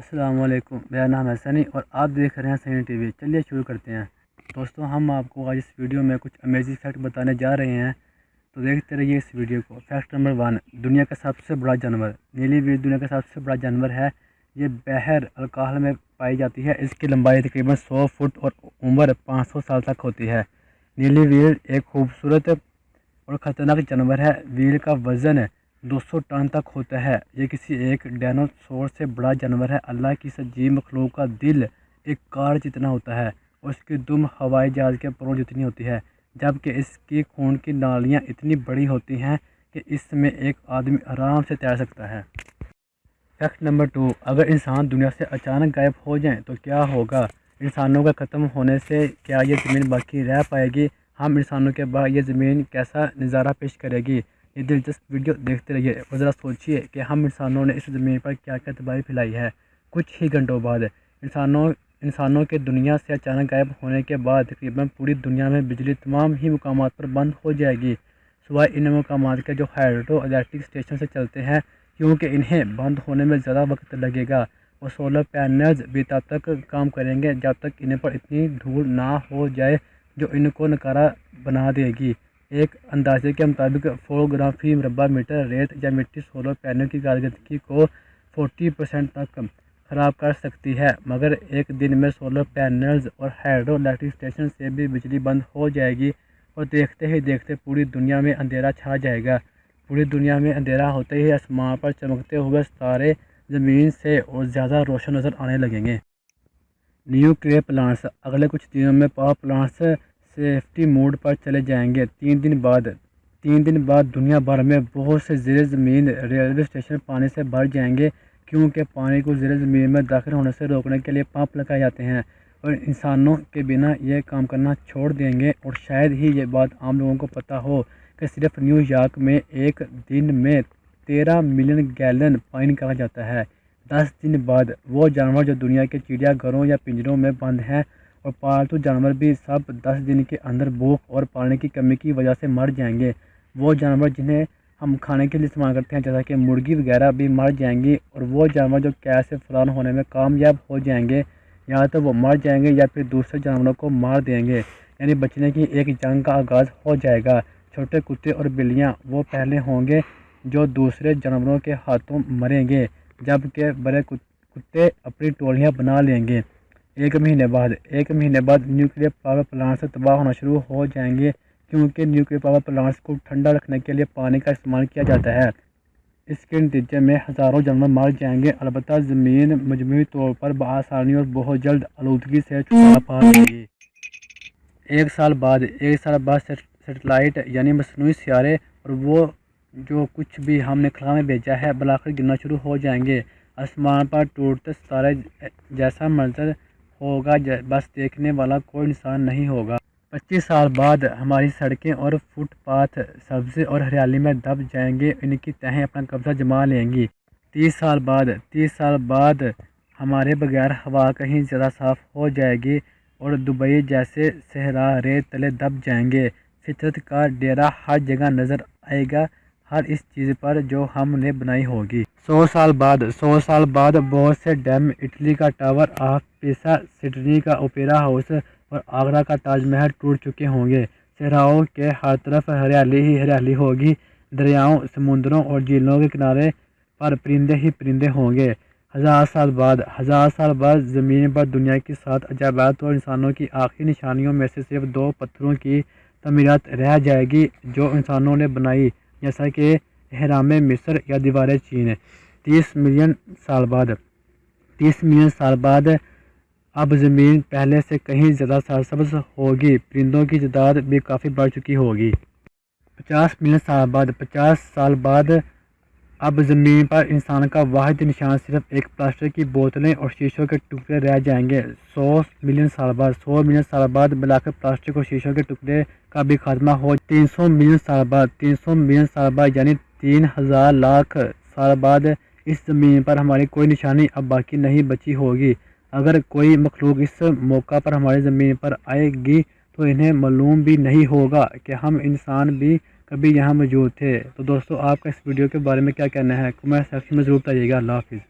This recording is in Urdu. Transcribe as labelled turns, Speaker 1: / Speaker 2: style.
Speaker 1: السلام علیکم، میرا نام ہے سنی اور آپ دیکھ رہے ہیں سنی ٹی وی۔ چلیے شروع کرتے ہیں دوستوں۔ ہم آپ کو آج اس ویڈیو میں کچھ امیزنگ فیکٹ بتانے جا رہے ہیں، تو دیکھتے رہیے اس ویڈیو کو۔ فیکٹ نمبر 1، دنیا کا سب سے بڑا جانور نیلی ویل دنیا کا سب سے بڑا جانور ہے۔ یہ بحر الکاہل میں پائی جاتی ہے۔ اس کی لمبائی تقریباً 100 فٹ اور عمر 500 سال تک ہوتی ہے۔ نیلی ویل ایک خوبصورت اور خطرناک جانور ہے۔ ویل کا وزن 200 ٹن تک ہوتا ہے۔ یہ کسی ایک ڈائنوسور سے بڑا جانور ہے۔ اللہ کی اس عجیب مخلوق کا دل ایک کار جتنا ہوتا ہے اور اس کی دم ہوائی جہاز کے پروں جتنی ہوتی ہے، جبکہ اس کی خون کی نالیاں اتنی بڑی ہوتی ہیں کہ اس میں ایک آدمی آرام سے تیر سکتا ہے۔ فیکٹ نمبر 2، اگر انسان دنیا سے اچانک غائب ہو جائیں تو کیا ہوگا؟ انسانوں کا ختم ہونے سے کیا یہ زمین باقی رہ پائے گی؟ ہم انسانوں کے بعد یہ زمین کیسا نظارہ پیش کرے گی؟ یہ دلچسپ ویڈیو دیکھتے رہیے اور ذرا سوچئے کہ ہم انسانوں نے اس زمین پر کیا کیا تباہی پھیلائی ہے۔ کچھ ہی گھنٹوں بعد انسانوں کے دنیا سے اچانک غائب ہونے کے بعد تقریباً پوری دنیا میں بجلی تمام ہی مقامات پر بند ہو جائے گی، سوائے ان مقامات کے جو ہائیڈرو الیکٹرک اسٹیشن سے چلتے ہیں، کیونکہ انہیں بند ہونے میں زیادہ وقت لگے گا اور سولر پینلز بھی تب تک کام کریں گے جب تک ان پر اتنی دھول نہ ہو جائے جو ان کو ناکارہ بنا دے گی۔ ایک اندازے کے مطابق 4 گرام فی مربع میٹر ریت یا مٹی سولر پینل کی کارکردگی کو 40% تک خراب کر سکتی ہے، مگر ایک دن میں سولر پینلز اور ہائیڈرو الیکٹرک اسٹیشن سے بھی بجلی بند ہو جائے گی اور دیکھتے ہی دیکھتے پوری دنیا میں اندھیرا چھا جائے گا۔ پوری دنیا میں اندھیرا ہوتے ہی آسمان پر چمکتے ہوئے ستارے زمین سے اور زیادہ روشن نظر آنے لگیں گے۔ نیوکلیئر پلانٹس اگلے کچھ دنوں میں پاور پلانٹس سیفٹی موڈ پر چلے جائیں گے۔ 3 دن بعد دنیا بھر میں بہت سے زیر زمین ریلوے اسٹیشن پانی سے بھر جائیں گے، کیونکہ پانی کو زیر زمین میں داخل ہونے سے روکنے کے لیے پمپ لگائے جاتے ہیں اور انسانوں کے بنا یہ کام کرنا چھوڑ دیں گے۔ اور شاید ہی یہ بات عام لوگوں کو پتہ ہو کہ صرف نیو یارک میں ایک دن میں 13 ملین گیلن پانی نکالا جاتا ہے۔ 10 دن بعد وہ جانور جو دنیا کے چڑیا گھروں یا پنجروں میں بند ہیں اور پالتو جانور بھی سب 10 دن کے اندر بھوک اور پانی کی کمی کی وجہ سے مر جائیں گے۔ وہ جانور جنہیں ہم کھانے کے لیے استعمال کرتے ہیں جیسا کہ مرغی وغیرہ بھی مر جائیں گی، اور وہ جانور جو قید سے فرار ہونے میں کامیاب ہو جائیں گے یا تو وہ مر جائیں گے یا پھر دوسرے جانوروں کو مار دیں گے، یعنی بچنے کی ایک جنگ کا آغاز ہو جائے گا۔ چھوٹے کتے اور بلیاں وہ پہلے ہوں گے جو دوسرے جانوروں کے ہاتھوں مریں گے، جبکہ بڑے کتے اپنی ٹولیاں بنا لیں گے۔ ایک مہینے بعد نیوکلیئر پاور پلانٹس تباہ ہونا شروع ہو جائیں گے، کیونکہ نیوکلیئر پاور پلانٹس کو ٹھنڈا رکھنے کے لیے پانی کا استعمال کیا جاتا ہے۔ اس کے نتیجے میں ہزاروں جانور مر جائیں گے۔ البتہ زمین مجموعی طور پر بآسانی اور بہت جلد آلودگی سے چھٹکارا پا لے گی۔ ایک سال بعد سیٹلائٹ یعنی مصنوعی سیارے اور وہ جو کچھ بھی ہم نے خلا میں بھیجا ہے بالآخر گرنا شروع ہو جائیں گے۔ آسمان پر ٹوٹتے ستارے جیسا منظر ہوگا، بس دیکھنے والا کوئی انسان نہیں ہوگا۔ 25 سال بعد ہماری سڑکیں اور فٹ پاتھ سبزی اور ہریالی میں دب جائیں گے، ان کی تہیں اپنا قبضہ جما لیں گی۔ 30 سال بعد ہمارے بغیر ہوا کہیں زیادہ صاف ہو جائے گی اور دبئی جیسے صحرا ریت تلے دب جائیں گے۔ فطرت کا ڈیرا ہر جگہ نظر آئے گا، ہر اس چیز پر جو ہم نے بنائی ہوگی۔ 100 سال بعد بہت سے ڈیم، اٹلی کا ٹاور آف پیسا، سڈنی کا اوپیرا ہاؤس اور آگرہ کا تاج محل ٹوٹ چکے ہوں گے۔ صحراؤں کے ہر طرف ہریالی ہی ہریالی ہوگی۔ دریاؤں، سمندروں اور جھیلوں کے کنارے پر پرندے ہی پرندے ہوں گے۔ 1000 سال بعد زمین پر دنیا کی 7 عجائبات اور انسانوں کی آخری نشانیوں میں سے صرف 2 پتھروں کی تعمیرات رہ جائے گی جو انسانوں نے بنائی، جیسا کہ اہرام مصر یا دیوار چین۔ 30 ملین سال بعد اب زمین پہلے سے کہیں زیادہ سرسبز ہوگی، پرندوں کی تعداد بھی کافی بڑھ چکی ہوگی۔ 50 ملین سال بعد اب زمین پر انسان کا واحد نشان صرف ایک پلاسٹک کی بوتلیں اور شیشوں کے ٹکڑے رہ جائیں گے۔ 100 ملین سال بعد بالآخر پلاسٹک اور شیشوں کے ٹکڑے کا بھی خاتمہ ہو۔ 300 ملین سال بعد یعنی 3000 لاکھ سال بعد اس زمین پر ہماری کوئی نشانی اب باقی نہیں بچی ہوگی۔ اگر کوئی مخلوق اس موقع پر ہماری زمین پر آئے گی تو انہیں معلوم بھی نہیں ہوگا کہ ہم انسان بھی کبھی یہاں موجود تھے۔ تو دوستو، آپ کا اس ویڈیو کے بارے میں کیا کہنا ہے؟ کمنٹ سیکشن میں ضرور بتائیے گا۔ اللہ حافظ۔